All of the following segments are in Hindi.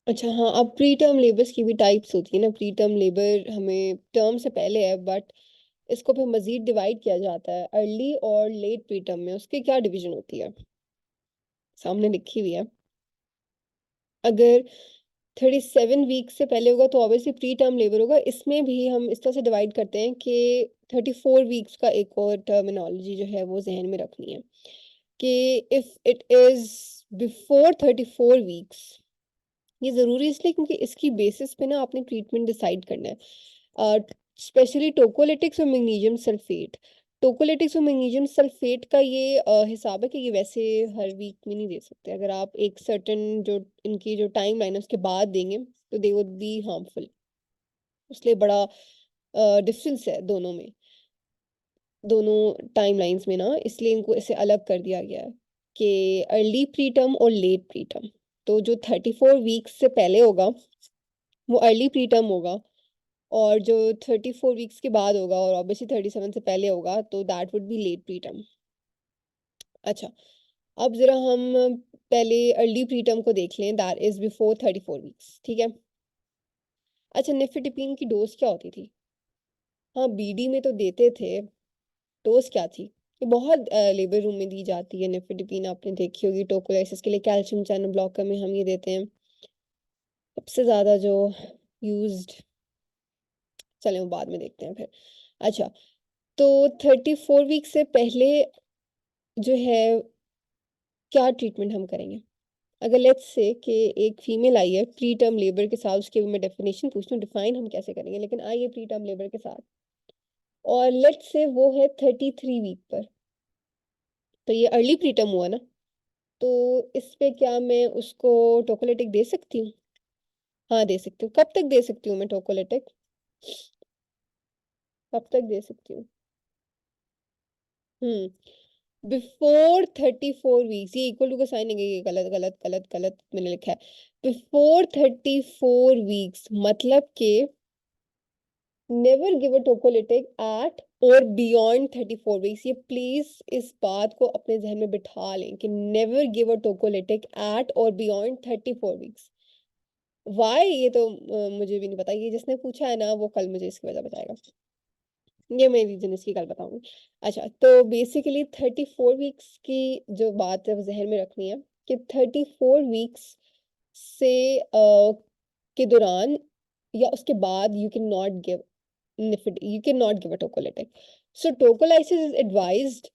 अच्छा हाँ, अब प्री टर्म लेबर्स की भी टाइप्स होती है ना। प्री टर्म लेबर हमें टर्म से पहले है, बट इसको फिर मजीद डिवाइड किया जाता है अर्ली और लेट प्री टर्म में। उसकी क्या डिवीजन होती है, सामने लिखी हुई है। अगर 37 वीक से पहले होगा तो ऑब्वियसली प्री टर्म लेबर होगा। इसमें भी हम इस तरह से डिवाइड करते हैं कि 34 वीक्स का एक और टर्मिनोलॉजी जो है वो जहन में रखनी है कि if it is before 34 weeks. ये ज़रूरी इसलिए क्योंकि इसकी बेसिस पे ना आपने ट्रीटमेंट डिसाइड करना है। स्पेशली टोकोलिटिक्स और मैग्नीशियम सल्फेट। टोकोलिटिक्स और मैग्नीशियम सल्फेट का ये हिसाब है कि ये वैसे हर वीक में नहीं दे सकते। अगर आप एक सर्टेन जो इनकी जो टाइम लाइन है उसके बाद देंगे तो दे वुड बी हार्मफुल। इसलिए बड़ा डिफरेंस है दोनों में, दोनों टाइमलाइंस में ना। इसलिए इनको इसे अलग कर दिया गया है कि अर्ली प्रीटर्म और लेट प्रीटर्म। तो जो 34 वीक्स से पहले होगा वो अर्ली प्रीटर्म होगा, और जो 34 वीक्स के बाद होगा और ऑब्वियसली 37 से पहले होगा तो that would be late preterm. अच्छा, अब जरा हम पहले अर्ली प्रीटर्म को देख लें, दैट इज बिफोर 34 वीक्स। ठीक है। अच्छा, निफेटिपिन की डोज क्या होती थी? हाँ, बीडी में तो देते थे। डोज क्या थी? ये बहुत लेबर रूम में दी जाती है निफेटिपिन, आपने देखी होगी। टोकोलाइसिस के लिए कैल्शियम चैनल ब्लॉकर में हम ये देते हैं सबसे ज्यादा जो यूज्ड। चलें वो बाद में देखते हैं फिर। अच्छा, तो 34 वीक से पहले जो है क्या ट्रीटमेंट हम करेंगे? अगर लेट्स से कि एक फीमेल आई है प्री टर्म लेबर के साथ, उसके भी मैं डेफिनेशन पूछ लूँ, डिफाइन हम कैसे करेंगे, लेकिन आई है प्री टर्म लेबर के साथ और लेट्स से वो है 33 वीक पर। तो ये अर्ली प्री टर्म हुआ ना। तो इस पे क्या मैं उसको टोकोलिटिक दे सकती हूँ? हाँ दे सकती हूँ। कब तक दे सकती हूँ मैं टोकोलिटिक? कब तक दे सकती हूँ? Before 34 weeks. ये इक्वल टू का साइन है, ये गलत गलत गलत गलत मैंने लिखा है। बिफोर 34 वीक्स मतलब के नेवर गिव अ टोकोलिटिक एट और बियॉन्ड 34 वीक्स। ये प्लीज इस बात को अपने जहन में बिठा लें कि नेवर गिव अ टोकोलिटिक एट और बियॉन्ड 34 वीक्स। वाई, ये तो मुझे भी नहीं पता। ये जिसने पूछा है ना वो कल मुझे इसकी वजह बताएगा। ये मैं रीजन इसकी कल बताऊंगी। अच्छा, तो बेसिकली 34 वीक्स की जो बात है वो जहन में रखनी है कि 34 वीक्स से के दौरान या उसके बाद you can not give you can not give a tocolytic. So tocolysis is advised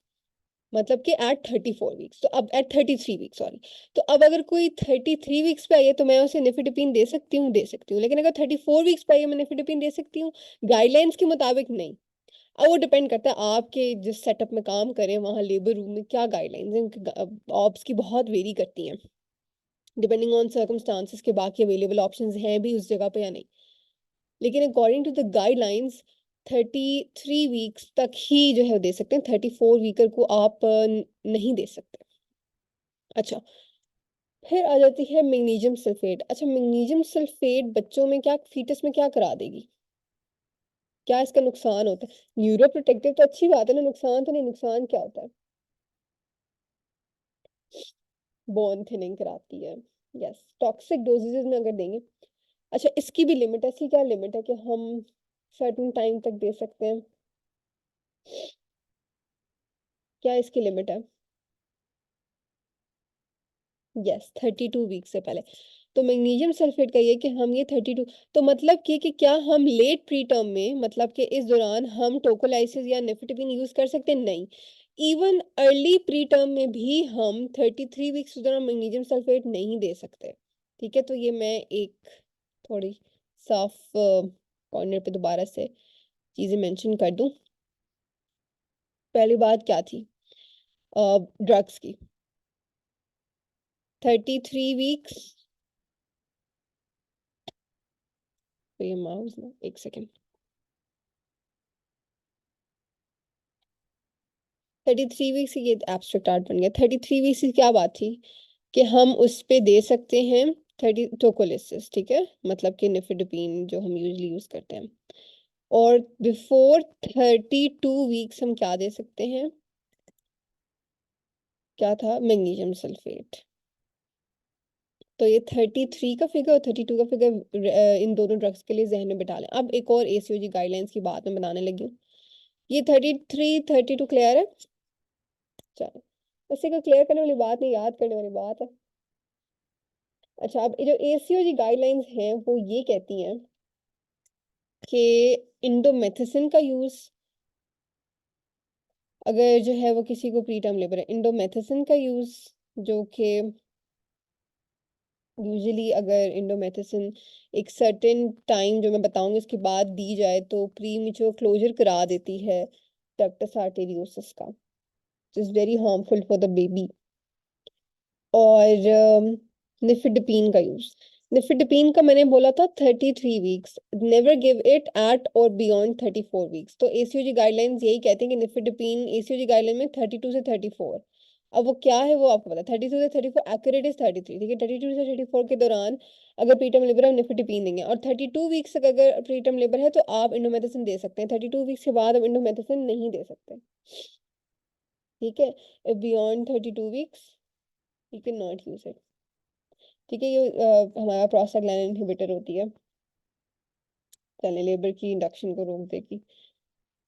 मतलब कि एट 34 वीक्स। तो अब एट 33 वीक्स, सॉरी। तो अब अगर कोई 33 वीक्स पे आई है तो मैं उसे निफेडिपिन दे सकती हूँ, दे सकती हूँ। लेकिन अगर 34 वीक्स पे आई है मैं निफेडिपिन दे सकती हूँ? गाइडलाइंस के मुताबिक नहीं। अब वो डिपेंड करता है आपके जिस सेटअप में काम करें वहाँ लेबर रूम में क्या गाइडलाइंस हैं। ऑब्स की बहुत वेरी करती हैं डिपेंडिंग ऑन सर्कमस्टांसिस के बाकी अवेलेबल ऑप्शंस हैं भी उस जगह पे या नहीं। लेकिन according to the guidelines 33 weeks तक ही जो है दे सकते हैं। 34 वीकर को आप नहीं दे सकते। अच्छा, फिर आ जाती है मैग्नीशियम सल्फेट। अच्छा, मैग्नीशियम सल्फेट बच्चों में क्या, फीटस में क्या करा देगी? क्या इसका नुकसान होता है? न्यूरो प्रोटेक्टिव तो अच्छी बात है ना, नुकसान तो नहीं। नुकसान क्या होता है? बोन थिनिंग कराती है। यस, टॉक्सिक डोजेज में अगर देंगे। अच्छा, इसकी भी लिमिट है। इसकी क्या लिमिट है कि हम सर्टेन टाइम तक दे सकते हैं? क्या इसकी लिमिट है? यस, 32 वीक से पहले। तो मैग्नीशियम सल्फेट का ये कि हम ये 32, तो मतलब कि क्या हम लेट प्री टर्म में, मतलब कि इस दौरान हम टोकोलाइसिस या नेफिटिपिन यूज कर सकते हैं? नहीं। इवन अर्ली प्री टर्म में भी हम 33 वीक्स दौरान मैग्नीशियम सल्फेट नहीं दे सकते। ठीक है, तो ये मैं एक थोड़ी साफ कॉर्नर पे दोबारा से चीजें मेंशन कर दूं। पहली बात क्या थी ड्रग्स की? 33 वीक्स। तो ये माउस ना, एक सेकेंड। 33 वीक्स ये एब्स्ट्रैक्ट आर्ट बन गया। 33 वीक्स की क्या बात थी कि हम उस पे दे सकते हैं 30 टोकोलिसिस। ठीक है, मतलब कि निफेडिपिन जो हम यूजली यूज करते हैं। और बिफोर 32 वीक्स हम क्या दे सकते हैं? क्या था? Magnesium sulphate. तो ये 33 का फिगर और 32 का फिगर इन दोनों ड्रग्स के लिए जहन में बिठा लें। अब एक और ACOG गाइडलाइंस की बात मैं बनाने लगी हूँ। ये 33 32 क्लियर है? चलो, इसी को क्लियर करने वाली बात नहीं, याद करने वाली बात है। अच्छा, अब जो ACOG गाइडलाइंस हैं वो ये कहती हैं कि इंडोमेथिसिन का यूज, अगर जो है वो किसी को प्री टर्म लेबर है, इंडोमेथिसिन का यूज, जो कि यूजुअली अगर इंडोमेथिसिन एक सर्टेन टाइम जो मैं बताऊंगी उसके बाद दी जाए तो प्री मेच्योर क्लोजर करा देती है डक्टस आर्टेरियोसिस का, is very harmful for the baby. और निफिडिपिन का यूज, निफिडिपिन का मैंने बोला था 33 weeks, never give it at और बियॉन्ड 34 वीक्स। तो ACOG गाइडलाइंस यही कहते हैं कि निफिडिपिन ACOG गाइडलाइन में 32 से 34। अब वो क्या है वो आपको पता है, 32 से 34, एक्यूरेट इज 33, ठीक है। 32 से 34 के दौरान अगर प्रीटर्म लेबर है निफिडिपिन देंगे, और 32 वीक्स तक अगर प्रीटर्म लेबर है तो आप इंडोमेथिसिन दे सकते हैं। 32 वीक्स के बाद आप इंडोमेथिसिन नहीं दे सकते, ठीक है। Beyond 32 weeks you can not use it, ठीक है। ये हमारा प्रोस्टाग्लैंडिन इनहिबिटर होती है, चले लेबर की इंडक्शन को रोक देगी।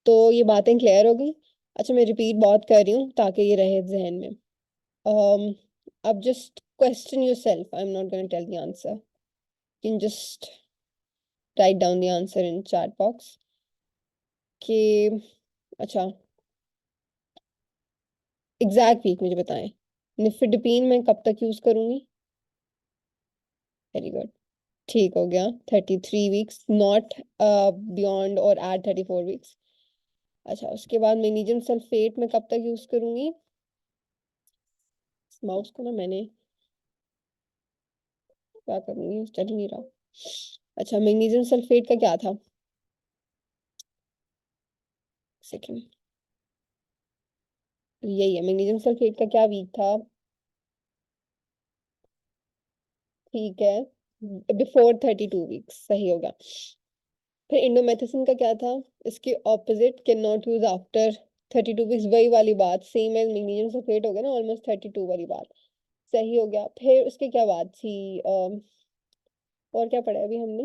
तो ये बातें क्लियर हो गई। अच्छा, मैं रिपीट बहुत कर रही हूँ ताकि ये रहे जहन में। um, अब just question yourself, I am not gonna tell the answer, you can just write down the answer in chat box कि अच्छा एग्जैक्ट वीक मुझे बताएं, निफिडिपिन मैं कब तक यूज करूंगी? वेरी गुड, ठीक हो गया। 33 वीक्स, नॉट बियॉन्ड और एट 34 वीक्स। अच्छा, उसके बाद मैग्नीशियम सल्फेट में कब तक यूज करूंगी? माउस को ना मैंने क्या करूंगी, चल ही नहीं रहा। अच्छा, मैग्नीशियम सल्फेट का क्या था? सेकंड, यही है, मैग्नीशियम सल्फेट का क्या वीक था? ठीक है, बिफोर 32 वीक्स, सही होगा। फिर इंडोमेथिसिन का क्या था? इसके opposite, can not use after 32 weeks, वही वाली बात, सेम एज मैग्नीशियम सल्फेट हो गया ना, ऑलमोस्ट 32 वाली बात, सही हो गया। फिर उसके क्या बात थी? और क्या पढ़ा है अभी हमने?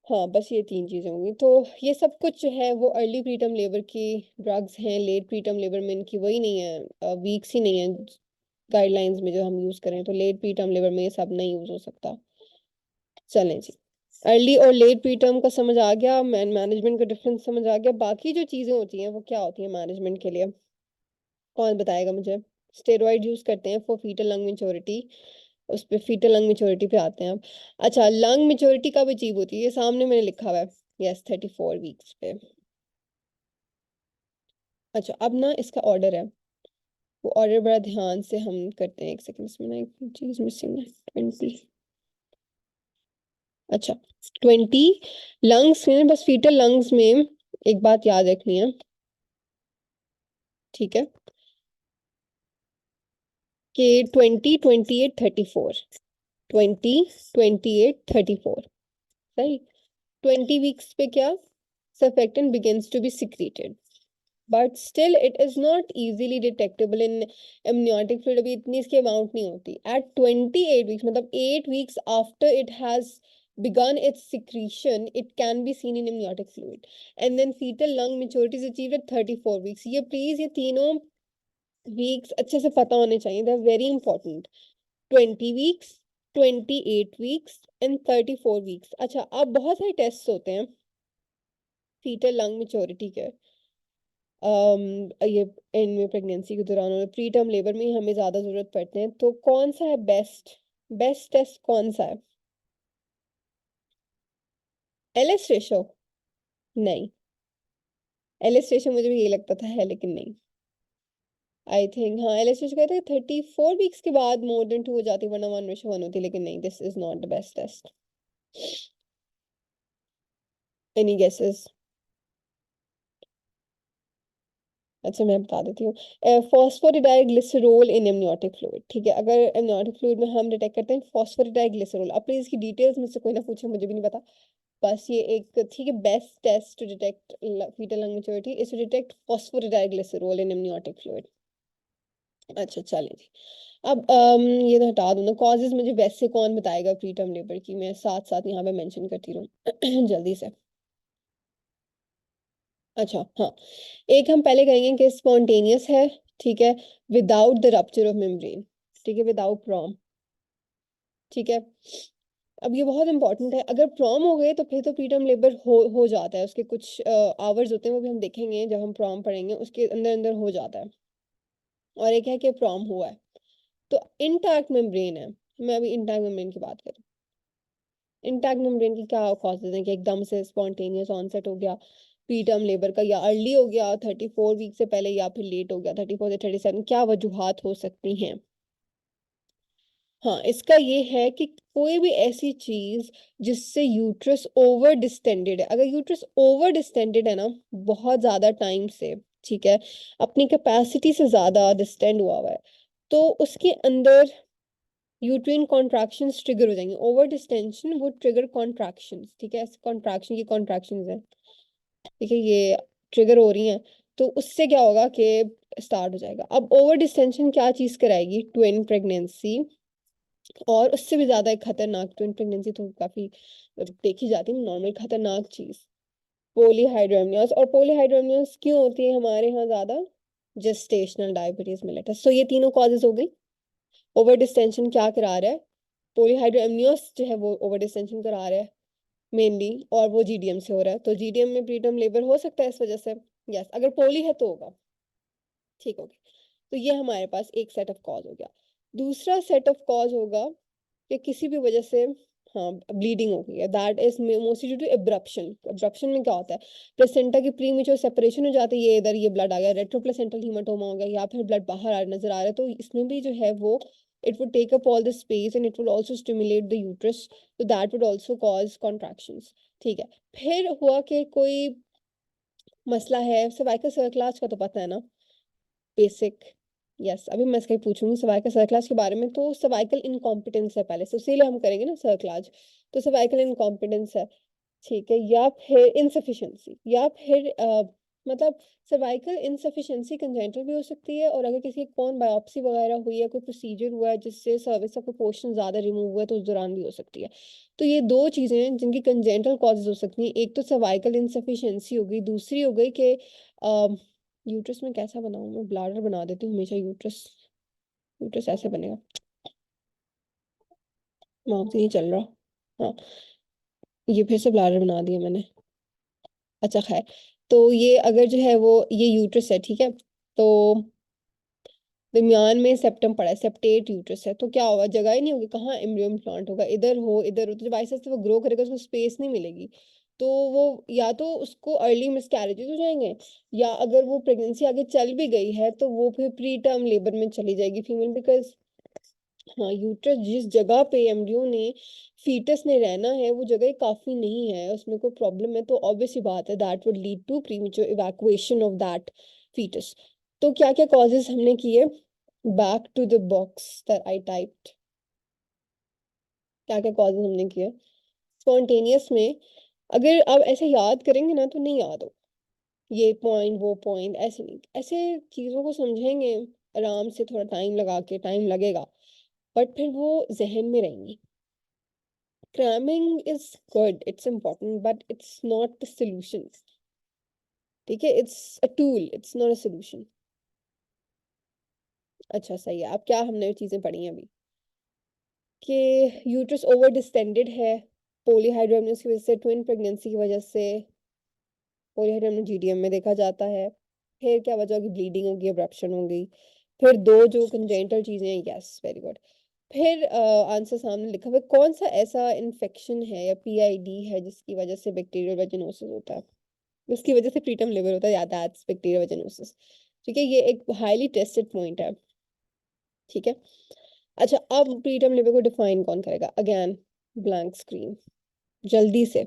हाँ, बस ये 3 चीजें होंगी। तो ये सब कुछ जो है वो अर्ली प्रीटर्म लेबर की ड्रग्स हैं। लेट प्रीटर्म लेबर में इनकी वही नहीं है, वीक्स ही नहीं है गाइडलाइंस में जो हम यूज करें, तो लेट प्रीटर्म लेबर में ये सब नहीं यूज हो सकता। चलें जी, अर्ली और लेट प्रीटर्म का समझ आ गया, मैनेजमेंट का डिफरेंस समझ आ गया। बाकी जो चीजें होती हैं वो क्या होती हैं मैनेजमेंट के लिए, कौन बताएगा मुझे? स्टेरॉइड यूज करते हैं फॉर फीटल लंग मेच्योरिटी, उस पे फीटल लंग मेच्योरिटी पे आते हैं अब। अच्छा, लंग मेच्योरिटी कब अचीव होती है? ये सामने मैंने लिखा हुआ है, यस 34 वीक्स पे। अच्छा, अब ना इसका ऑर्डर है, वो ऑर्डर बड़ा ध्यान से हम करते हैं। एक सेकंड, इसमें ना एक चीज मिसिंग है। 20, अच्छा 20 लंग्स में, बस फीटल लंग्स में एक बात याद रखनी है, ठीक है, कि 20, 28, 34, 20, 28, 34, सही। 20 वीक्स पे क्या, surfactant begins to be secreted, but still it is not easily detectable in amniotic fluid। अभी इतनी इसकी अमाउंट नहीं होती। at 28 वीक्स, मतलब 8 weeks after it has begun its secretion, it can be seen in amniotic fluid, and then fetal lung maturity is achieved at 34 weeks. ये प्लीज ये तीनों वीक्स अच्छे से पता होने चाहिए, they are very important. 20 weeks, 28 weeks and 34 weeks. अच्छा, अब बहुत सारे टेस्ट होते हैं फीटल लंग मेच्योरिटी के, ये इनमें प्रेगनेंसी के दौरान और प्री टर्म लेबर में हमें ज्यादा जरूरत पड़ते हैं। तो कौन सा है बेस्ट, बेस्ट टेस्ट कौन सा है? LS ratio? नहीं, एलएस रेशो मुझे भी यही लगता था है, लेकिन नहीं। आई थिंक हाँ, एलएस रेशो कहते हैं 34 वीक्स के बाद मोर देन 2 हो जाती है, वरना 1:1 होती है, लेकिन नहीं, this is not the best test. Any guesses? अच्छा, मैं बता देती हूँ, फॉस्फोरिडाइग्लिसरॉल इन एमनियोटिक फ्लूइड, ठीक है। अगर एमनियोटिक फ्लूइड में हम डिटेक्ट करते हैं फॉस्फोरिडाइग्लिसरॉल, अब प्लीज इसकी डिटेल्स मुझसे कोई ना पूछे, मुझे भी नहीं पता, बस ये एक, ठीक है, best test to detect foetal lung maturity is to detect phosphatidylglycerol in amniotic fluid. अच्छा चलिए जी। अब ये तो हटा दो ना, कॉजेज मुझे वैसे कौन बताएगा प्री टर्म लेबर की, मैं साथ साथ यहाँ पे मेंशन करती रहूँ जल्दी से। अच्छा हाँ, एक हम पहले कहेंगे कि स्पॉन्टेनियस है, ठीक है, without the rupture of membrane, ठीक है, विदाउट प्रॉम, ठीक है। अब ये बहुत इंपॉर्टेंट है, अगर प्रॉम हो गए तो फिर तो प्रीटर्म लेबर हो जाता है, उसके कुछ आवर्स होते हैं, वो भी हम देखेंगे जब हम प्रॉम पढ़ेंगे, उसके अंदर अंदर हो जाता है। और एक है कि प्रॉम हुआ है, तो इंटैक्ट मेम्ब्रेन है, मैं अभी इंटैक्ट मेम्ब्रेन की बात करूँ। इंटैक्ट मेम्ब्रेन की क्या कॉजेज हैं कि एकदम से स्पॉन्टेनियस ऑनसेट हो गया प्री टर्म लेबर का, या अर्ली हो गया 34 वीक से पहले, या फिर लेट हो गया 34 से 37, क्या वजूहात हो सकती हैं? हाँ, इसका ये है कि कोई भी ऐसी चीज जिससे यूट्रस ओवर डिस्टेंडेड है, अगर यूट्रस ओवर डिस्टेंडेड है ना बहुत ज्यादा टाइम से, ठीक है, अपनी कैपेसिटी से ज्यादा डिस्टेंड हुआ हुआ है, तो उसके अंदर यूट्रिन कॉन्ट्रैक्शंस ट्रिगर हो जाएंगे, ओवर डिस्टेंशन वो ट्रिगर कॉन्ट्रैक्शंस, ठीक है, कॉन्ट्रैक्शन की कॉन्ट्रैक्शंस है, ठीक है, ये ट्रिगर हो रही हैं, तो उससे क्या होगा कि स्टार्ट हो जाएगा। अब ओवर डिस्टेंशन क्या चीज कराएगी? ट्विन प्रेगनेंसी, और उससे भी ज्यादा एक खतरनाक, ट्विन प्रेगनेंसी तो काफी देखी जाती है नॉर्मल, खतरनाक चीज पॉलीहाइड्रोमियास। और पॉलीहाइड्रोमियास क्यों होती है हमारे यहाँ ज्यादा? Gestational diabetes Miletus. सो ये तीनों कॉजेज हो गई। ओवर डिस्टेंशन क्या करा रहा है? पॉलीहाइड्रोमियास जो है वो ओवर डिस्टेंशन करा रहा है मेनली, और वो जीडीएम से हो रहा है, तो जीडीएम में प्रीटर्म लेबर हो सकता है इस वजह से। यस, अगर पोली है तो होगा, ठीक हो गया। तो ये हमारे पास एक सेट ऑफ कॉज हो गया। दूसरा सेट ऑफ कॉज होगा कि किसी भी वजह से, हाँ, ब्लीडिंग हो गई है, that is mostly due to abruption. Abruption में क्या होता है? प्लेसेंटा की प्रीमेच्योर सेपरेशन हो जाती है, ये इधर ये ब्लड आ गया, रेट्रोप्लेसेंटल हीमाटोमा हो गया, या फिर ब्लड बाहर नजर आ रहा है, तो इसमें भी जो है वो it would take up all the space and it will also stimulate the uterus, तो that would also cause contractions, ठीक है। फिर हुआ कि कोई मसला है, सर्वाइकल सर्कलाज का तो पता है ना, बेसिक। यस, अभी मैं इसका ही पूछूंगी सर्वाइकल सर्कलाज के बारे में। तो सर्वाइकल इनकॉम्पिटेंस है पहले से, इसीलिए हम करेंगे ना सर्कलाज। तो सर्वाइकल इनकॉम्पिटेंस है, ठीक है, या फिर इनसफिशिएंसी, या फिर मतलब सर्वाइकल इनसफिशिएंसी कंजेंटल भी हो सकती है, और अगर किसी कौन बायोप्सी वगैरह हुई है, कोई प्रोसीजर हुआ है जिससे सर्विस का प्रोपोर्शन ज्यादा रिमूव हुआ है, तो उस दौरान भी हो सकती है। तो ये दो चीजें हैं जिनकी कंजेंटल कॉजेज हो सकती हैं। एक तो सर्वाइकल इनसफिशिएंसी हो गई, दूसरी हो गई कि यूट्रस में कैसा बनाऊं मैं, ब्लाडर बना देती हूँ हमेशा यूट्रस, यूट्रस ऐसे बनेगा, माउथ नहीं चल रहा। हाँ, ये फिर से ब्लाडर बना दिया मैंने। अच्छा खैर, तो ये अगर जो है वो ये यूट्रस है, ठीक है, तो दरमियान में सेप्टम पड़ा है, सेप्टेट यूट्रस है, तो क्या होगा? जगह ही नहीं होगी, कहाँ एम्ब्रियो इम्प्लांट होगा? इधर हो इधर हो, तो जब आहिस्ते आहिस्ते वो ग्रो करेगा उसको स्पेस नहीं मिलेगी, तो वो या तो उसको अर्ली मिसकैरेजेस हो जाएंगे, या अगर वो प्रेगनेंसी आगे चल भी गई है तो वो फिर प्री टर्म लेबर में चली जाएगी फीमेल, बिकॉज हाँ, यूट्रस जिस जगह पे एम्ब्रियो ने फीटस ने रहना है वो जगह काफी नहीं है, उसमें कोई प्रॉब्लम है, तो ऑब्वियस सी बात है that would lead to premature evacuation of that fetus. तो क्या क्या कॉजेज हमने किए? Back to the box that I typed, क्या क्या कॉजेज हमने किए स्पॉन्टेनियस में? अगर आप ऐसे याद करेंगे ना तो नहीं याद हो, ये पॉइंट वो पॉइंट ऐसे नहीं, ऐसे चीजों को समझेंगे आराम से, थोड़ा टाइम लगा के, टाइम लगेगा, बट फिर वो जहन में रहेंगी। Cramming is good, it's important, but it's not the solution. ठीक है, it's a tool, it's not a solution. अच्छा सही है। अब क्या हमने चीजें पढ़ी हैं अभी कि यूट्रस ओवर डिस्टेंडेड है पॉलीहाइड्रोमियस की वजह से, ट्विन प्रेगनेंसी की वजह से पॉलीहाइड्रोमियस जीडीएम में देखा जाता है। फिर क्या वजह होगी? ब्लीडिंग होगी, अब्रप्शन हो गई। फिर दो जो कंजेंटल चीजें हैं, यस वेरी गुड। फिर आंसर सामने लिखा हुआ है, कौन सा ऐसा इन्फेक्शन है या पीआईडी है जिसकी वजह से बैक्टीरियल वेजिनोसिस होता है, उसकी वजह से प्रीटर्म लेबर होता है, या दैट्स बैक्टीरिया वेजिनोसिस, ठीक है, ये एक हाईली टेस्टेड पॉइंट है, ठीक है। अच्छा, अब प्रीटर्म लेबर को डिफाइन कौन करेगा? अगेन ब्लैंक स्क्रीन, जल्दी से,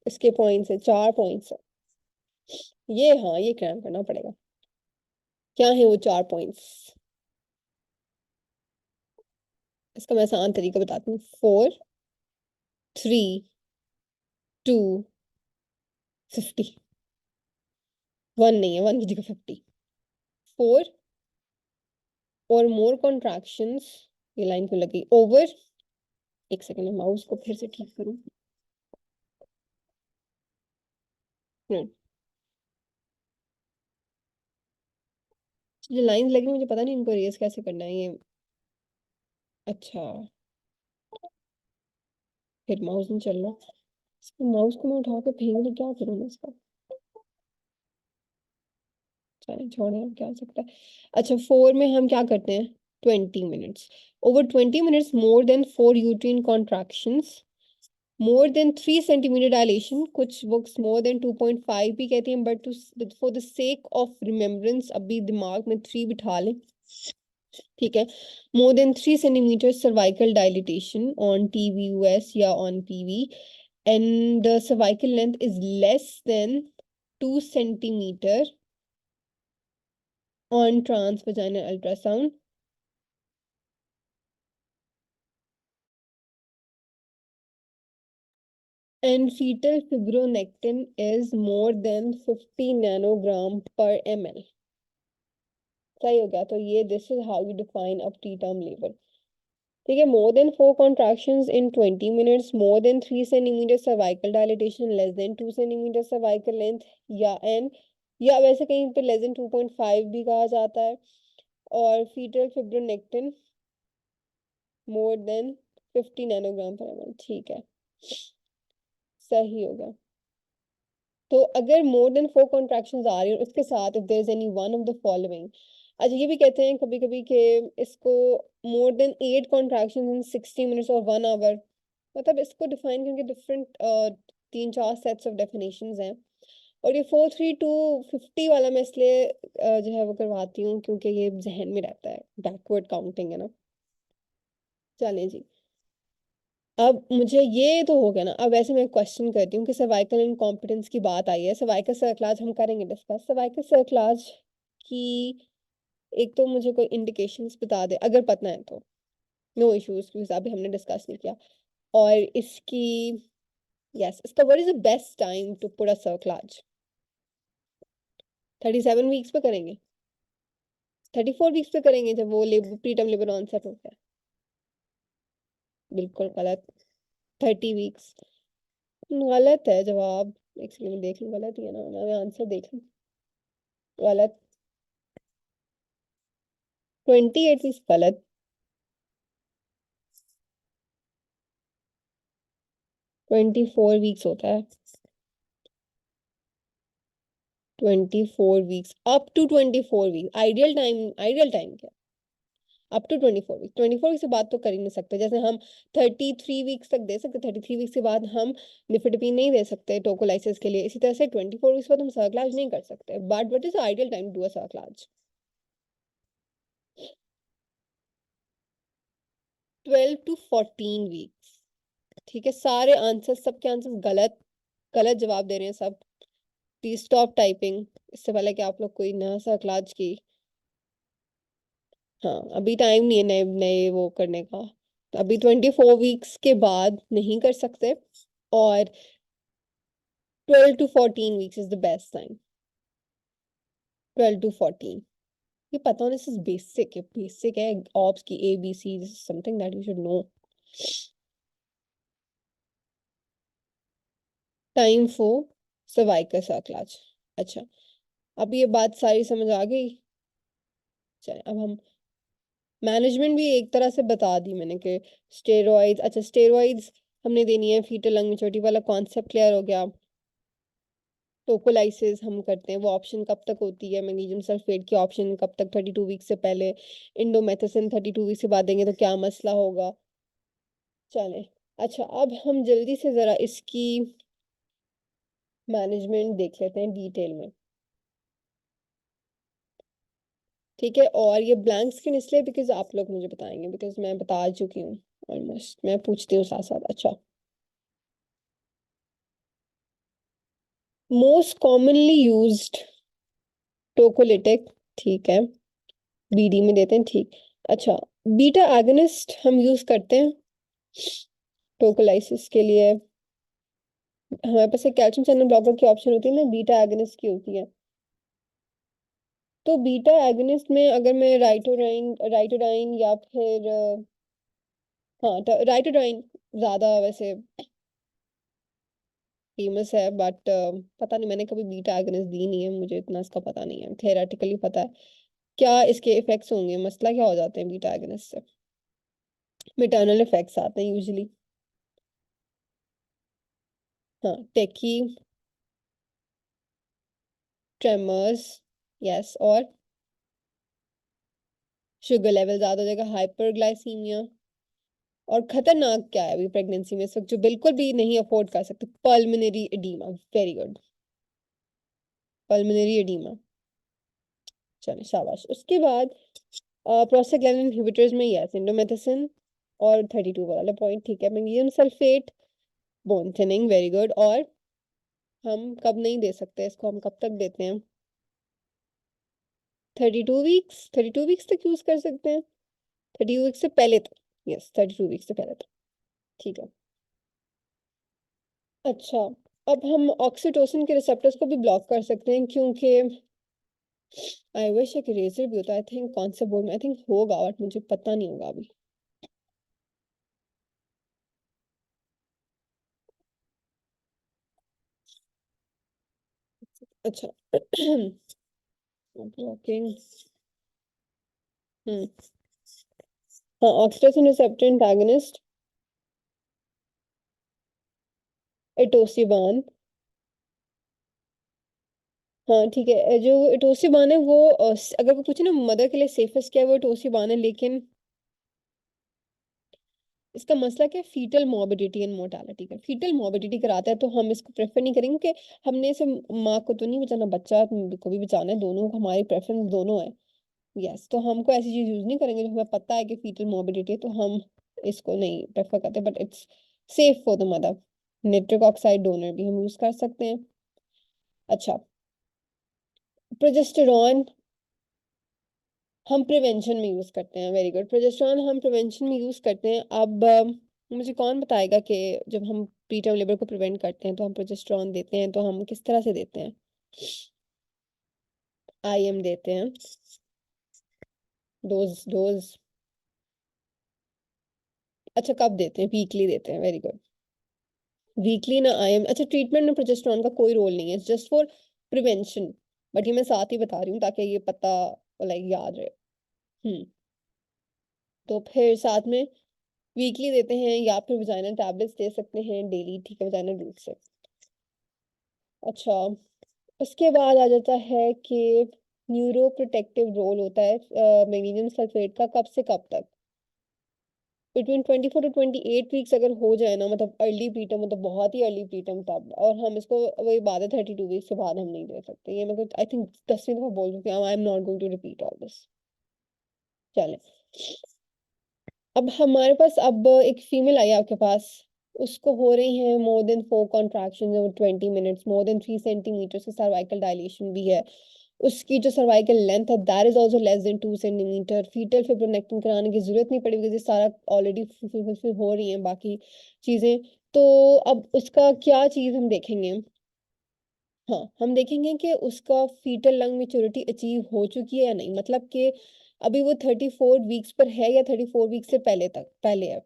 इसके पॉइंट्स है, 4 पॉइंट्स है ये, हाँ ये क्रैम करना पड़ेगा। क्या है वो 4 पॉइंट्स? इसका मैं आसान तरीका बताती हूँ। 4, 3, 2, 50। 1 नहीं है, 1 की जगह 50। 4 और मोर कॉन्ट्रैक्शंस, ये लाइन क्यों लगी, ओवर, एक सेकेंड मैं माउस को फिर से ठीक करूं। हम्म, जो लाइन लगी मुझे पता नहीं इनको रेस कैसे करना है ये। अच्छा, फिर माउस नहीं चल रहा, इसको माउस को मैं उठा के फेंक दूं, क्या करूँ मैं इसका। चलिए छोड़े, अब क्या हो सकता है। अच्छा, 4 में हम क्या करते हैं, 20 minutes, over 20 minutes more than 4 uterine contractions, मोर देन 3 सेंटीमीटर डायलेशन, कुछ बुक्स मोर देन 2.5 भी कहती हैं, but for the sake of remembrance अभी दिमाग में 3 बिठा लें, ठीक है। More than 3 centimetre cervical dilatation on TVUS या on PV, and the cervical length is less than 2 centimeter on transvaginal ultrasound, and fetal fibronectin is more than 50 nanogram per ml। सही हो गया, तो ये this is how you define a preterm labour. ठीक है, more than 4 contractions in 20 minutes, more than 3 centimetre cervical dilatation, less than 2 centimetre cervical length, या एन, या वैसे कहीं पे लेस देन 2.5 भी कहा जाता है, और फीटल फिब्रोनेक्टिन मोर देन 50 नैनोग्राम पर ml। ठीक है, सही होगा। तो अगर मोर देन 4 कॉन्ट्रैक्शंस आ रही है उसके साथ, if there is any one of the following, अच्छा ये भी कहते हैं कभी कभी कि इसको more than 8 contractions in 60 minutes और 1 आवर, मतलब इसको डिफाइन करके डिफरेंट 3-4 सेट्स ऑफ डेफिनेशंस हैं। और ये 4-3-2-50 वाला मैं इसलिए जो है वो करवाती हूँ क्योंकि ये जहन में रहता है, बैकवर्ड काउंटिंग है ना। चलें जी, अब मुझे ये तो हो गया ना, अब वैसे मैं क्वेश्चन करती हूँ कि सर्वाइकल इनकॉम्पिटेंस की बात आई है, सर्वाइकल सर्कलाज हम करेंगे डिस्कस, सर्वाइकल सर्कलाज की एक तो मुझे कोई इंडिकेशंस बता दे अगर पता है तो, नो इश्यूज क्योंकि अभी हमने डिस्कस नहीं किया। और इसकी, यस, इसका what is the best time to put a cerclage, 37 weeks पे करेंगे, 34 वीक्स पे करेंगे जब वो लेबर प्रीटर्म लेबर ऑनसेट होता है, बिल्कुल गलत, 30 वीक्स गलत है जवाब। एक सेकंड में देख लूं, गलत ही है ना, मैं आंसर देख लूं, गलत, 28 वीक्स गलत, 24 वीक्स होता है, 24 weeks, up to 24 weeks, ideal time क्या, अप टू 24 वीक्स, 24 वीक्स से बाद तो कर ही नहीं सकते, जैसे हम 33 वीक्स तक दे सकते, 33 वीक्स के बाद हम निफिडपीन नहीं दे सकते टोकोलाइसिस के लिए, इसी तरह से 24 वीक्स बाद हम सर्कलाज नहीं कर सकते, but what is ideal time to do a cerclage, 12 to 14 weeks. ठीक है, सारे आंसर, सबके आंसर गलत, गलत जवाब दे रहे हैं सब, प्लीज स्टॉप टाइपिंग, इससे पहले कि आप लोग कोई नया सर्कलाज की, हाँ अभी टाइम नहीं है नए नए वो करने का, तो अभी 24 वीक्स के बाद नहीं कर सकते, और 12 to 14 weeks is the best time, 12 to 14, ये पता होने से बेसिक है ऑप्स की, ABC, something that you should know. Time for cervical सर्कलाज, अच्छा, अब ये बात सारी समझ आ गई। चलिए अब हम मैनेजमेंट भी एक तरह से बता दी मैंने कि स्टेरॉइड्स, अच्छा स्टेरॉइड्स हमने देनी है, फीटल लंग मैच्योरिटी वाला कॉन्सेप्ट क्लियर हो गया। टोकोलाइसिस हम करते हैं, वो ऑप्शन कब तक होती है, मैग्नीशियम सल्फेट की ऑप्शन कब तक, 32 वीक्स से पहले, इंडोमेथासिन 32 वीक्स के बाद देंगे तो क्या मसला होगा। चले, अच्छा अब हम जल्दी से जरा इसकी मैनेजमेंट देख लेते हैं डिटेल में, ठीक है। और ये ब्लैंक स्क्रीन इसलिए बिकॉज आप लोग मुझे बताएंगे, बिकॉज मैं बता चुकी हूँ ऑलमोस्ट, मैं पूछती हूँ साथ साथ। अच्छा, मोस्ट कॉमनली यूज्ड टोकोलिटिक, ठीक है, BD में देते हैं, ठीक। अच्छा, बीटा एगोनिस्ट हम यूज करते हैं टोकोलाइसिस के लिए, हमारे पास एक कैल्शियम चैनल ब्लॉकर की ऑप्शन होती है ना, बीटा एगोनिस्ट की होती है, तो बीटा एगोनिस्ट में अगर मैं राइटोडाइन या फिर हाँ राइटोडाइन ज्यादा वैसे फेमस है, बट पता नहीं, मैंने कभी बीटा एगोनिस्ट दी नहीं है, मुझे इतना इसका पता नहीं है, थियोरेटिकली पता है क्या इसके इफेक्ट्स होंगे, मसला क्या हो जाते हैं बीटा एगोनिस्ट से। मेटर्नल इफेक्ट्स आते हैं यूजुअली। हाँ, टेकी, ट्रेमर्स, यस, और शुगर लेवल ज्यादा हो जाएगा, हाइपरग्लाइसीमिया, और खतरनाक क्या है अभी प्रेगनेंसी में इस वक्त जो बिल्कुल भी नहीं अफोर्ड कर सकते, pulmonary oedema. Very good, pulmonary oedema. चलो शाबाश। उसके बाद प्रोस्टाग्लैंडिन इनहिबिटर्स में यस, इंडोमेथासिन और 32 वाला पॉइंट, ठीक है। Magnesium sulphate, bone thinning, very good. और हम कब नहीं दे सकते इसको, हम कब तक देते हैं? 32 वीक्स, 32 वीक्स तक यूज कर सकते हैं, 32 वीक्स से पहले तक। यस, 32 वीक्स से पहले तक, ठीक है। अच्छा, अब हम ऑक्सीटोसिन के रिसेप्टर्स को भी ब्लॉक कर सकते हैं, क्योंकि आई विश एक इरेजर भी होता, आई थिंक कौन से बोर्ड में, आई थिंक होगा बट मुझे पता नहीं होगा अभी। अच्छा ब्लॉकिंग, हम्म, हाँ, ऑक्सीटोसिन रिसेप्टर एंटागनिस्ट, एटोसिबान। हाँ ठीक है, जो एटोसिबान है वो अगर वो पूछे ना मदर के लिए सेफेस्ट क्या है, वो एटोसिबान है, लेकिन इसका मसला क्या है, फीटल मोर्बिडिटी एंड मोर्टालिटी का। फीटल मोर्बिडिटी कराता है तो हम इसको प्रेफर नहीं करेंगे, क्योंकि हमने इसे माँ को तो नहीं बचाना, बच्चा को भी बचाना है, दोनों को, हमारी प्रेफरेंस दोनों है। यस, तो हमको ऐसी चीज यूज नहीं करेंगे जो हमें पता है कि फीटल मोर्बिडिटी है, तो हम इसको नहीं प्रेफर करते, but it's safe for the mother. Nitric oxide donor भी हम यूज कर सकते हैं। अच्छा, प्रोजेस्टेरॉन हम प्रिवेंशन में यूज करते हैं, वेरी गुड, प्रोजेस्टेरॉन हम प्रिवेंशन में यूज करते हैं। अब मुझे कौन बताएगा कि जब हम प्रीटर्म लेबर को प्रिवेंट करते हैं तो हम प्रोजेस्टेरॉन देते हैं, तो हम किस तरह से देते हैं? आईएम देते हैं, डोज डोज। अच्छा, कब देते हैं? वीकली देते हैं, वेरी गुड, वीकली ना आईएम। अच्छा, ट्रीटमेंट में प्रोजेस्टेरॉन का कोई रोल नहीं है, जस्ट फॉर प्रिवेंशन, बट ये मैं साथ ही बता रही हूँ ताकि ये पता, लाइक, याद रहे। हम्म, तो फिर साथ में वीकली देते हैं, या फिर वजाइनल टैबलेट्स दे सकते हैं डेली, ठीक है, वजाइनल रूट से। अच्छा, उसके बाद आ जाता है कि न्यूरो प्रोटेक्टिव रोल होता है मैग्नीशियम सल्फेट का, कब से कब तक? बिटवीन 24 to 28 वीक्स अगर हो जाए ना, मतलब अर्ली प्रीटर्म, मतलब बहुत ही अर्ली प्रीटर्म, तब। और हम इसको, वही बात है, 32 वीक्स के बाद हम नहीं दे सकते, ये मैं कुछ आई थिंक 10वीं दफा बोल चुकी हूँ, I am not going to repeat all this. चले, अब हमारे पास, अब एक फीमेल आई है आपके पास, उसको हो रही है more than 4 contraction over 20 minutes, more than 3 centimetre की सर्वाइकल डायलेशन भी है, उसकी जो सर्वाइकल लेंथ है that is also less than 2 centimetre, foetal fibronectin कराने की जरूरत नहीं पड़ी, बिकॉज ये सारा ऑलरेडी फुलफिल हो रही है बाकी चीजें। तो अब उसका क्या चीज हम देखेंगे? हाँ, हम देखेंगे कि उसका फीटल लंग मेच्योरिटी अचीव हो चुकी है या नहीं, मतलब कि अभी वो 34 वीक्स पर है या 34 वीक्स से पहले तक, पहले है।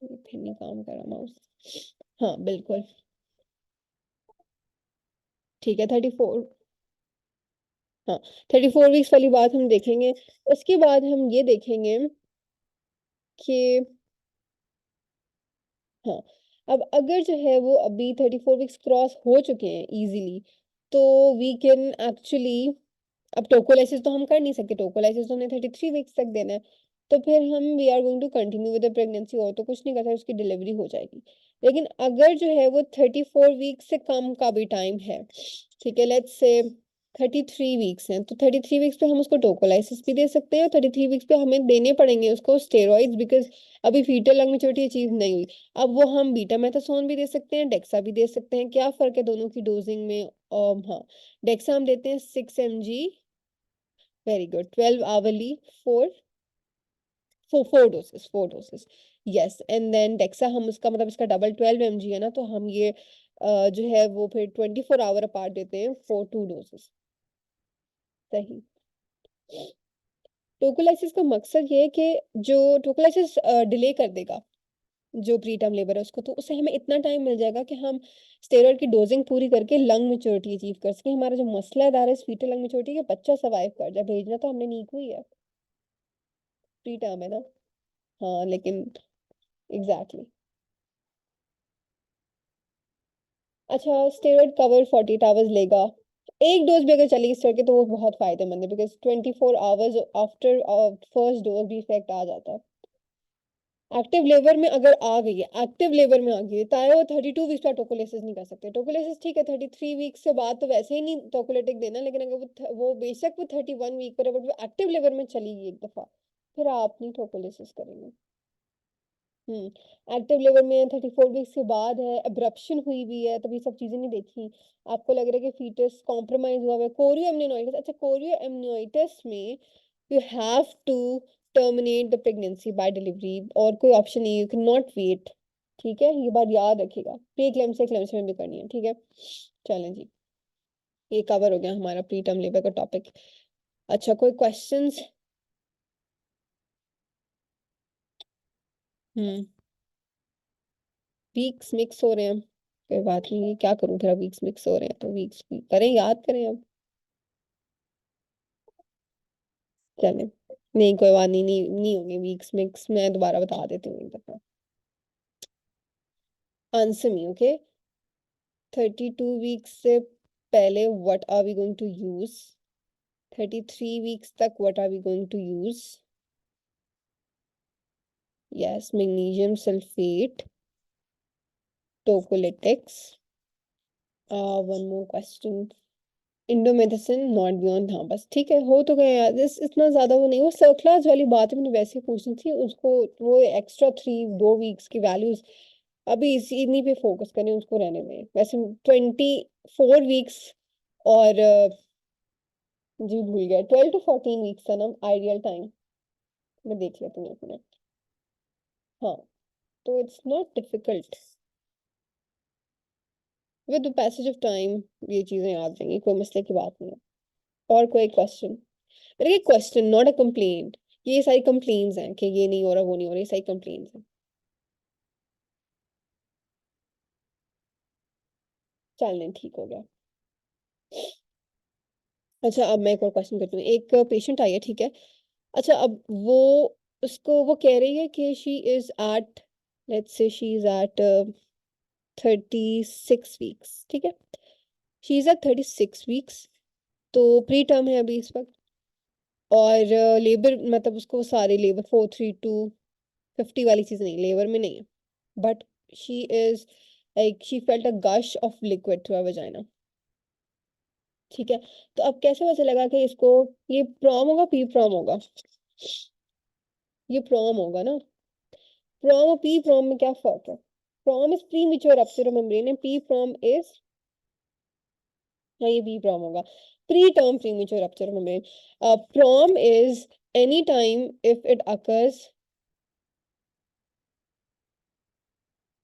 फिर नहीं काम कर रहा माउस। हाँ बिल्कुल, ठीक है, 34। हाँ, 34 वीक्स वाली बात हम देखेंगे। उसके बाद हम ये देखेंगे कि हाँ, अब अगर जो है वो अभी 34 वीक्स क्रॉस हो चुके हैं इजीली, तो वी कैन एक्चुअली, अब टोकोलाइसिस तो हम कर नहीं सकते, टोकोलाइसिस तो हमने 33 वीक्स तक देना है, तो फिर हम we are going to continue with the pregnancy, और तो कुछ नहीं कर सकते, उसकी डिलीवरी हो जाएगी। लेकिन अगर जो है वो 34 वीक्स से कम का भी टाइम है, ठीक है, लेट्स से 33 वीक्स हैं, तो 33 वीक्स पे हम उसको टोकोलाइसिस भी दे सकते हैं, और 33 वीक्स पे हमें देने पड़ेंगे उसको स्टेरॉइड्स, बिकॉज अभी फीटल लंग मेच्योरिटी अचीव नहीं हुई। अब वो हम बीटामेथासोन भी दे सकते हैं, डेक्सा भी दे सकते हैं, क्या फर्क है दोनों की डोजिंग में? हाँ, डेक्सा हम देते हैं 6 mg, very good, 12 hourly, four four four doses, 4 doses, yes. And then dexa हम उसका, मतलब इसका डबल 12 mg है ना, तो हम ये जो है वो फिर 24 आवर अपार्ट देते हैं, 4 2 डोसेस, सही। टोकोलाइसिस का मकसद ये है कि जो टोकोलाइसिस डिले कर देगा जो प्री टर्म लेबर है उसको, तो उससे हमें इतना टाइम मिल जाएगा कि हम स्टेरॉइड की डोजिंग पूरी करके लंग मैच्योरिटी अचीव कर सकें। हमारा जो मसला है that is fetal lung maturity, कि बच्चा सर्वाइव कर जाए। भेजना तो हमने नीक हुई है, प्री टर्म है ना। हाँ लेकिन एग्जैक्टली। अच्छा, स्टेरॉइड कवर 48 आवर्स लेगा। एक डोज भी अगर चलेगी स्टेरॉइड की तो वो बहुत फायदेमंद है, because 24 hours after first dose भी इफेक्ट आ जाता है। एक्टिव लेबर में अगर आ गई है, एक्टिव लेबर में आ गई है, तो वो 32 वीक्स का टोकोलाइसिस नहीं कर सकते। टोकोलाइसिस ठीक है 33 वीक्स से बाद तो वैसे ही नहीं टोकोलेटिक देना, लेकिन अगर वो बेशक वो 31 वीक पर है, बट वो एक्टिव लेबर में चली गई एक दफा, फिर आप नहीं टोकोलाइसिस करेंगे। एक्टिव लेवल में 34 वीक्स के बाद है, एब्रप्शन हुई भी है, तभी सब चीजें नहीं देखी। आपको लग रहा है कि फीटस कॉम्प्रोमाइज हुआ है, कोरियो एमनियोइटिस। अच्छा, कोरियो एमनियोइटिस में you have to terminate the pregnancy by delivery, और कोई ऑप्शन नहीं, यू कैन नॉट वेट। ठीक है, ये बात याद रखिएगा। प्री एक्लेम्सिया एक्लेम्सिया में भी करनी है, ठीक है। चलें जी, ये कवर हो गया हमारा प्री टर्म लेबर का टॉपिक। अच्छा, कोई क्वेश्चंस? हम्म वीक्स मिक्स हो रहे हैं, कोई बात नहीं, क्या करूं फिर, वीक्स मिक्स हो रहे हैं तो वीक्स करें, याद करें अब। चलें, नहीं कोई बात नहीं, नहीं नहीं होंगे वीक्स मिक्स, मैं दोबारा बता देती हूँ एक दफा। Answer me, okay. 32 वीक्स से पहले what are we going to use? 33 weeks तक what are we going to use? Yes, magnesium sulphate, tocolytics. One more question, indomethacin not beyond. हाँ बस ठीक है, हो तो गया यार, इतना ज्यादा वो नहीं। वो सर्कलाज वाली बात है, मैंने वैसे ही पूछनी थी उसको। वो एक्स्ट्रा 2 वीक्स की वैल्यूज अभी इसी इन्हीं पे फोकस करें, उसको रहने में। वैसे 24 वीक्स और जी भूल गया, 12 to 14 वीक्स था ना आइडियल टाइम। मैं देख लेती हूँ एक मिनट। हाँ, तो it's not difficult, with the passage of time ये चीजें याद रहेंगी, कोई मसले की बात नहीं है। और कोई क्वेश्चन? मेरे क्वेश्चन नॉट अ कंप्लेंट। ये सारी कंप्लेन्स हैं कि ये नहीं हो रहा, वो नहीं हो रहा, ये सारी कंप्लेन्स हैं। चलने ठीक हो गया। अच्छा, अब मैं एक और क्वेश्चन करती हूँ। एक पेशेंट आई है, ठीक है। अच्छा, अब वो उसको वो कह रही है कि she is at, let's say she is at 36 weeks, ठीक है। शी इज एट 36 वीक्स, तो प्री टर्म है अभी इस वक्त। और लेबर मतलब उसको सारे लेबर 432 50 वाली चीज नहीं, लेबर में नहीं है। But she is like she felt a gush of liquid through her vagina, ठीक है। तो अब कैसे पता चलेगा कि इसको, ये प्रॉम होगा पी प्रॉम होगा? ये प्रॉम होगा ना। प्रॉम और पी प्रॉम में क्या फर्क है? PROM is premature rupture membrane and P PROM is, हाँ ये बी प्रॉम होगा, preterm premature rupture membrane. PROM is any time if it occurs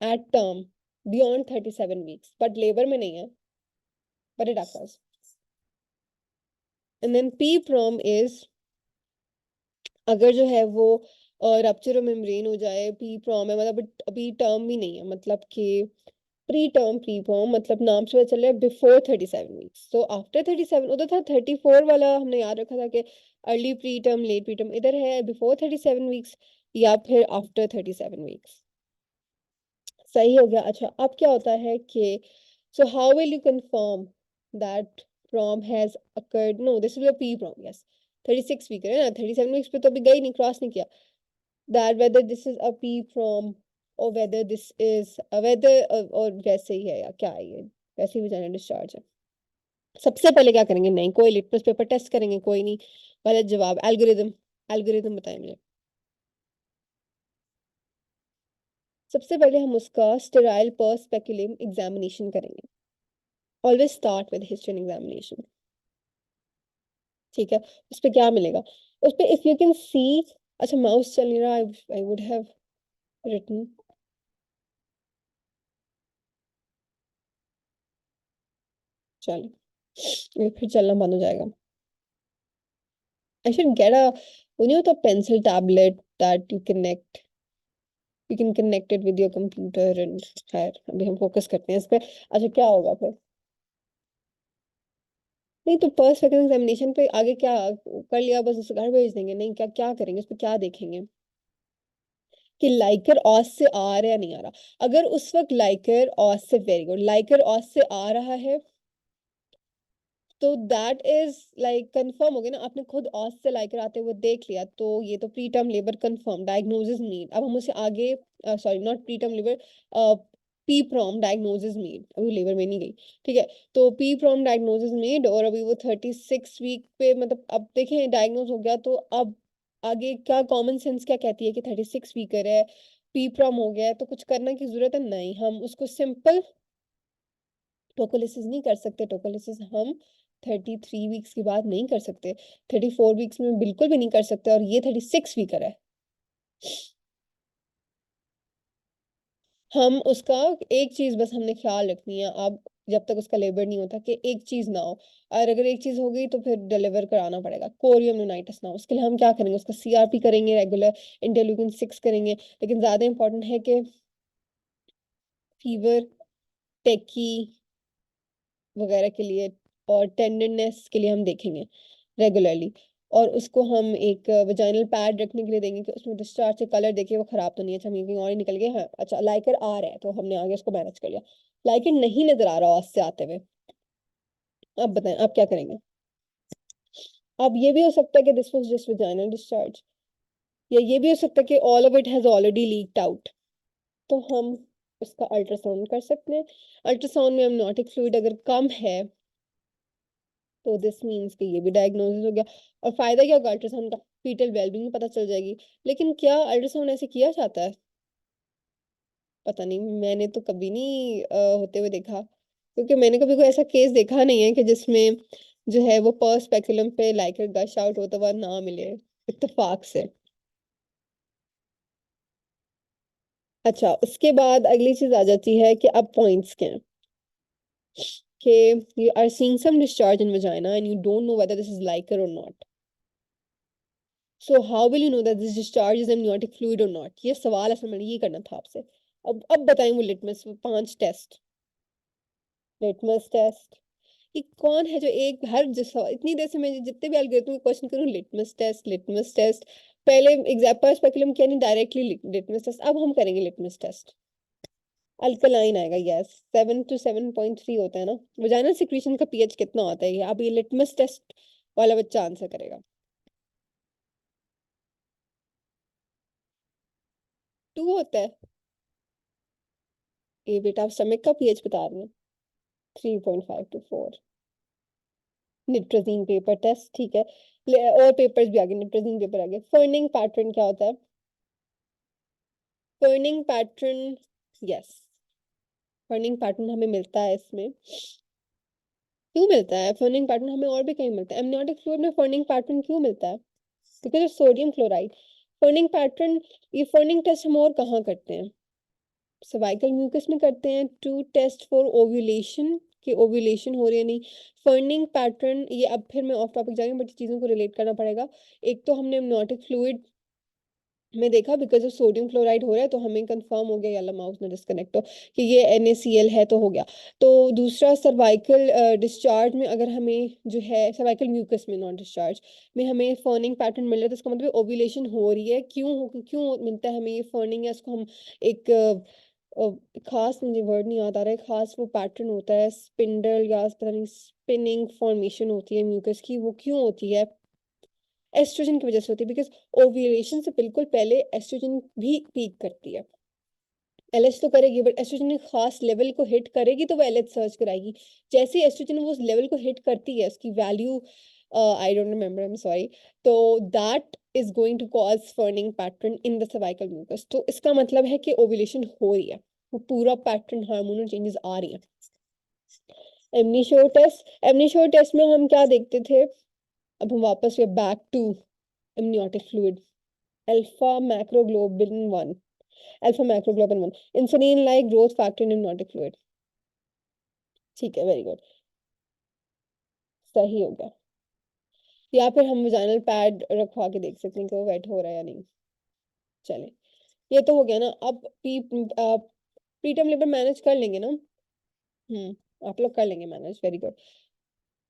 at term beyond 37 weeks, but labour में नहीं है, but it occurs. And then P PROM is अगर जो है वो रप्चर मेम्ब्रेन हो जाए, पी प्रॉम है मतलब अभी टर्म भी नहीं है, मतलब कि प्री टर्म प्री फॉर्म, मतलब नाम से पता चल रहा है बिफोर 37 वीक्स। तो आफ्टर 37, उधर था 34 वाला, हमने याद रखा था कि early preterm late preterm, इधर है बिफोर 37 वीक्स या फिर आफ्टर 37 वीक्स। सही हो गया। अच्छा, अब क्या होता है कि so how will you confirm that prom has occurred? No, this will be a p prom, yes। 36 week है ना, 37 वीक्स पे तो अभी गई नहीं, क्रॉस नहीं किया। that whether this is a P from or whether this is whether और वैसे ही है या क्या है ये, वैसे ही वजाइनल डिस्चार्ज है। सबसे पहले क्या करेंगे? नहीं, कोई लिटमस पेपर टेस्ट करेंगे? कोई नहीं, गलत जवाब। एल्गोरिदम, एल्गोरिदम बताएं मुझे। सबसे पहले हम उसका स्टेराइल पर स्पेकुलम एग्जामिनेशन करेंगे। Always start with history examination, ठीक है। उस पे क्या मिलेगा? उस पे इफ यू कैन सी, अच्छा माउस चल नहीं रहा, आई वुड हैव रिटन। चलो, ये फिर चलना बंद हो जाएगा। I should get a, the pencil tablet that you can connect it with your computer and खैर अभी हम फोकस करते हैं इस पे। अच्छा क्या होगा फिर? नहीं तो फर्स्ट सेकंड एग्जामिनेशन पे आगे क्या कर लिया, बस उसे घर भेज देंगे? नहीं, क्या क्या करेंगे उस पे, क्या देखेंगे कि लाइकर ऑस से आ रहा है या नहीं आ रहा? अगर उस वक्त लाइकर ऑस से, वेरी गुड, लाइकर ऑस से आ रहा है तो दैट इज लाइक कंफर्म हो गया ना, आपने खुद ऑस से लाइकर आते हुए देख लिया, तो ये तो preterm labour confirm, diagnosis need. अब हम उसे आगे, sorry not preterm labour, P PROM diagnosis need, अभी लेबर में नहीं गई, ठीक है। तो पी प्रॉम डायग्नोसिस नीड, और अभी वो 36 वीक पे, मतलब अब देखें डायग्नोज हो गया, तो अब आगे क्या कॉमन सेंस क्या कहती है कि 36 वीकर है, पी प्रॉम हो गया है, तो कुछ करने की जरूरत है नहीं, हम उसको सिंपल टोकोलिसिस नहीं कर सकते। टोकोलिसिस हम 33 वीक्स के बाद नहीं कर सकते, 34 वीक्स में बिल्कुल भी नहीं कर सकते, और ये 36 वीकर है। हम उसका एक चीज बस हमने ख्याल रखनी है अब, जब तक उसका लेबर नहीं होता, कि एक चीज ना हो, और अगर एक चीज हो गई तो फिर डिलीवर कराना पड़ेगा, कोरियम यूनाइटिस ना हो। उसके लिए हम क्या करेंगे, उसका सीआरपी करेंगे रेगुलर, इंटरल्यूकिन 6 करेंगे, लेकिन ज्यादा इंपॉर्टेंट है कि फीवर, टेकी वगैरह के लिए और टेंडरनेस के लिए हम देखेंगे रेगुलरली। और उसको हम एक वजाइनल पैड रखने के लिए देंगे कि उसमें डिस्चार्ज से कलर देखिए वो खराब तो नहीं है, अच्छा हम कहीं और ही निकल गए, हाँ अच्छा लाइकर आ रहा है तो हमने आगे उसको मैनेज कर लिया, लाइकर नहीं नजर आ रहा उससे आते हुए, अब बताएं आप क्या करेंगे? अब ये भी हो सकता है कि this was just vaginal discharge, या ये भी हो सकता है कि all of it has already leaked out, तो हम उसका अल्ट्रासाउंड कर सकते हैं। अल्ट्रासाउंड में amniotic फ्लूइड अगर कम है तो दिस मीन्स कि ये भी डायग्नोसिस हो गया। और फायदा क्या होगा अल्ट्रासाउंड का, फीटल वेलबींग पता चल जाएगी। लेकिन क्या अल्ट्रासाउंड ऐसे किया जाता है? पता नहीं, मैंने तो कभी नहीं होते हुए देखा, क्योंकि मैंने कभी कोई ऐसा केस देखा नहीं है कि जिसमें जो है वो पर्स स्पेकुलम पे लाइकर गश आउट होता हुआ ना मिले इत्तेफाक से। अच्छा उसके बाद अगली चीज आ जाती है कि अब पॉइंट्स क्या हैं, कि you are seeing some discharge in vagina and you don't know whether this is liker or not. So how will you know that this discharge is amniotic fluid or not? ये सवाल असल में ये करना था आपसे। अब बताएं वो लिटमस 5 टेस्ट। लिटमस टेस्ट, ये कौन है जो एक हर जिस इतनी देर से मैं जितने भी एल्गोरिथम के क्वेश्चन करूं, लिटमस टेस्ट लिटमस टेस्ट, पहले एग्जाम्पल स्पेकुलम किया नहीं, डायरेक्टली लिटमस टेस्ट, अब हम करेंगे लिटमस टेस्ट। अल्कलाइन आएगा, यस, 7 to 7.3 होता है ना। वजाइनल सिक्रीशन का पीएच कितना होता है, ये अब ये लिटमस टेस्ट वाला बच्चा आंसर करेगा। 2 होता है। ये बेटा आप स्टमक का पीएच बता रहे हैं, 3.5 to 4। निट्रोजीन पेपर टेस्ट, ठीक है। और पेपर्स भी आगे, निट्रोजीन पेपर आगे। फर्निंग पैटर्न क्या होता है? फर्निंग पैटर्न, यस, फर्निंग पैटर्न हमें मिलता है इसमें। क्यों मिलता है फर्निंग पैटर्न हमें? और भी कहीं मिलता है एमनियोटिक फ्लूइड में, फर्निंग पैटर्न क्यों मिलता है? Because of sodium chloride. Ferning pattern, ये फर्निंग टेस्ट हम और कहाँ करते हैं? सर्वाइकल म्यूकस में करते हैं, टू टेस्ट फॉर ओव्यूलेशन, कि ओव्यूलेशन हो रही है नहीं। फर्निंग पैटर्न, ये अब फिर मैं ऑफ टॉपिक जाएंगे बट चीजों को रिलेट करना पड़ेगा। एक तो हमने एमनियोटिक फ्लूइड में देखा बिकॉज ऑफ सोडियम क्लोराइड हो रहा है, तो हमें कंफर्म हो गया, याला माउस ना डिस्कनेक्ट हो, कि ये NaCl है, तो हो गया। तो दूसरा सर्वाइकल डिस्चार्ज में अगर हमें जो है सर्वाइकल म्यूकस में, नॉन डिस्चार्ज में हमें फर्निंग पैटर्न मिल रहा है, तो इसका मतलब ओव्यूलेशन हो रही है। क्यों मिलता है हमें ये फर्निंग, या इसको हम एक खास, मुझे वर्ड नहीं याद आ रहा है, खास वो पैटर्न होता है, स्पिंडल या पता नहीं स्पिनिंग फॉर्मेशन होती है म्यूकस की, वो क्यों होती है? एस्ट्रोजन की वजह से होती है, बिकॉज ओव्यूलेशन से बिल्कुल पहले एस्ट्रोजन भी पीक करती है। एलएच तो करेगी, बट एस्ट्रोजन एक खास लेवल को हिट करेगी तो वो एलएच सर्च कराएगी। जैसे ही एस्ट्रोजन वो उस लेवल को हिट करती है, उसकी value I don't remember, I am sorry, तो that is going to cause ferning pattern in the cervical mucus. तो इसका मतलब है कि ओव्यूलेशन हो रही है, वो पूरा पैटर्न हार्मोनल चेंजेस आ रही है। एमनीश्योर टेस्ट में हम क्या देखते थे? अब हम वापस back to amniotic fluid, alpha macroglobulin 1, alpha macroglobulin 1, insulin like growth factor in amniotic fluid, ठीक है, वेरी गुड, सही हो गया। या फिर हम वजाइनल पैड रखवा के देख सकते हैं कि वो वेट हो रहा है या नहीं। चले, ये तो हो गया ना। अब प्रीटर्म लेबर मैनेज कर लेंगे ना? आप लोग कर लेंगे manage, very good.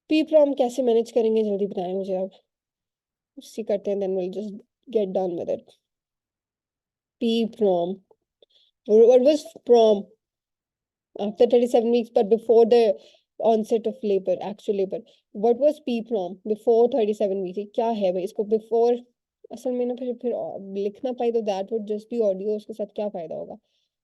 P PROM कैसे मैनेज करेंगे, जल्दी बताएं मुझे अब। उसी करते हैं, then will just get done with it. P PROM, what was PROM? After 37 weeks, but before the onset of labor, actual labor. What was P-PROM before 37 weeks? ये क्या है भाई? इसको before असल में ना फिर लिखना पाई तो that would just be audio, उसके साथ क्या फायदा होगा?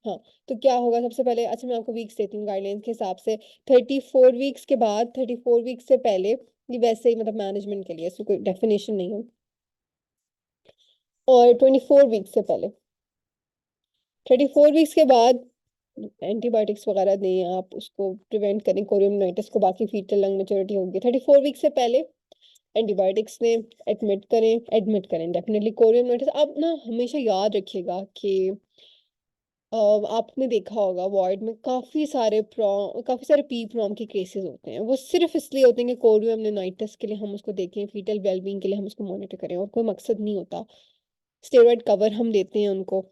हाँ, तो क्या होगा सबसे पहले? अच्छा, मैं आपको वीक्स देती हूँ गाइडलाइंस के हिसाब से। 34 वीक्स के बाद, 34 वीक्स से पहले, ये वैसे ही मतलब मैनेजमेंट के लिए, इसमें कोई डेफिनेशन नहीं है। और 24 वीक्स से पहले, 34 वीक्स के बाद एंटीबायोटिक्स वगैरह दें आप, उसको प्रिवेंट करें कोरियोमनाइटिस को, बाकी फीटल लंग मैच्योरिटी होगी। 34 वीक से पहले एंटीबायोटिक्स ने एडमिट करें डेफिनेटली कोरियोमनाइटिस। आप ना हमेशा याद रखिएगा कि आपने देखा होगा वार्ड में काफी सारे पी प्रॉम के केसेस होते हैं। वो सिर्फ इसलिए होते हैं कि कोरियोमनाइटिस के लिए हम उसको देखें, फीटल वेलबींग के लिए हम उसको मॉनिटर करें, और कोई मकसद नहीं होता। स्टेरॉइड कवर हम देते हैं उनको,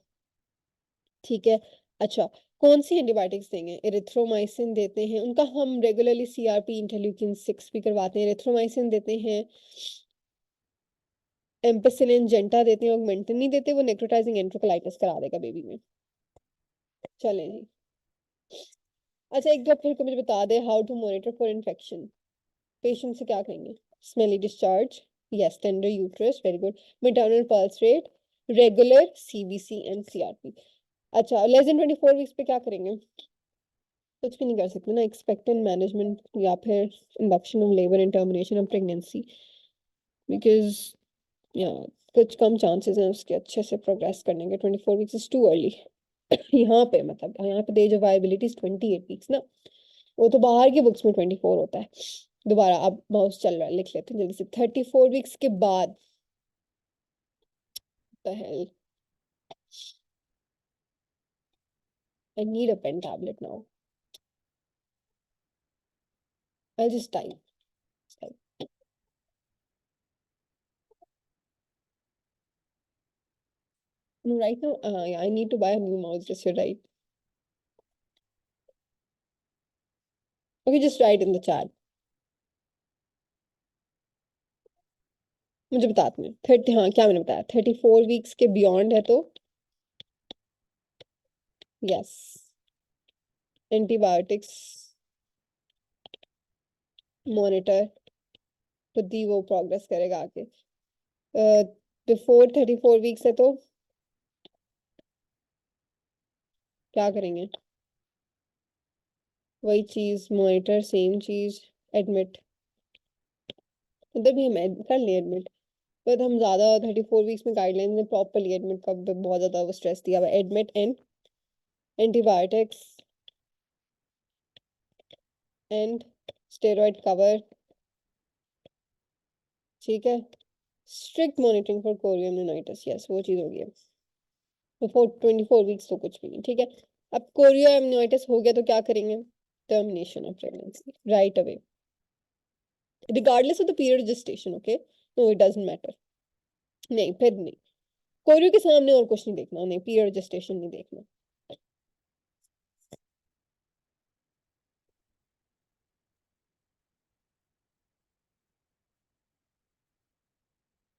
ठीक है। अच्छा, कौन सी एंटीबायोटिक्स देंगे? एरिथ्रोमाइसिन देते हैं उनका, हम रेगुलरली सीआरपी इंटरल्यूकिन 6 भी करवाते हैं। एरिथ्रोमाइसिन देते हैं, एम्पिसिलिन जेंटा देते हैं, ऑगमेंटिन नहीं देते, वो नेक्रोटाइजिंग एंट्रोकोलाइटिस करा देगा बेबी में। चलें जी। अच्छा, एक बार फिर को मुझे बता दे, how to monitor for infection. Patient से क्या कहेंगे? Smelly discharge, yes, tender uterus, very good. Maternal pulse rate, regular CBC and CRP. अच्छा, लेस देन 24 वीक्स पे क्या करेंगे? कुछ भी नहीं कर सकते ना, एक्सपेक्टेंट मैनेजमेंट या फिर induction of labour and termination of pregnancy, because या कुछ कम चांसेस हैं उसके अच्छे से प्रोग्रेस करने के। 24 वीक्स इज टू अर्ली। यहाँ पे मतलब यहाँ पे age of viability is 28 weeks ना। वो तो बाहर की बुक्स में 24 होता है। दोबारा अब माउस चल रहा है, लिख लेते हैं जल्दी से। 34 वीक्स के बाद, the hell, I need a pen tablet now. I'll just type. No, right now, yeah, I need to buy a new mouse, just you're right. Okay, just write in the chat. मुझे बताते हैं 30, हाँ क्या मैंने बताया, 34 वीक्स के बियॉन्ड है तो यस, एंटीबायोटिक्स मॉनिटर, खुद ही वो प्रोग्रेस करेगा आगे। बिफोर 34 वीक्स है तो क्या करेंगे? वही चीज, मॉनिटर, सेम चीज, एडमिट। उधर भी हम कर लिए एडमिट, पर हम ज्यादा 34 वीक्स में गाइडलाइंस में प्रॉपरली एडमिट का बहुत ज्यादा वो स्ट्रेस दिया हुआ। Admit and antibiotics and steroid cover, ठीक है। स्ट्रिक्ट मॉनिटरिंग फॉर कोरियोमनाइटिस, यस वो चीज हो गई है। बिफोर 24 वीक्स तो कुछ भी नहीं, ठीक है। अब कोरियोमनाइटिस हो गया तो क्या करेंगे? Termination of pregnancy right away, regardless of the period gestation. Okay, no it doesn't matter. नहीं, फिर नहीं, कोरियो के सामने और कुछ नहीं देखना, नहीं पीरियड जेस्टेशन नहीं देखना।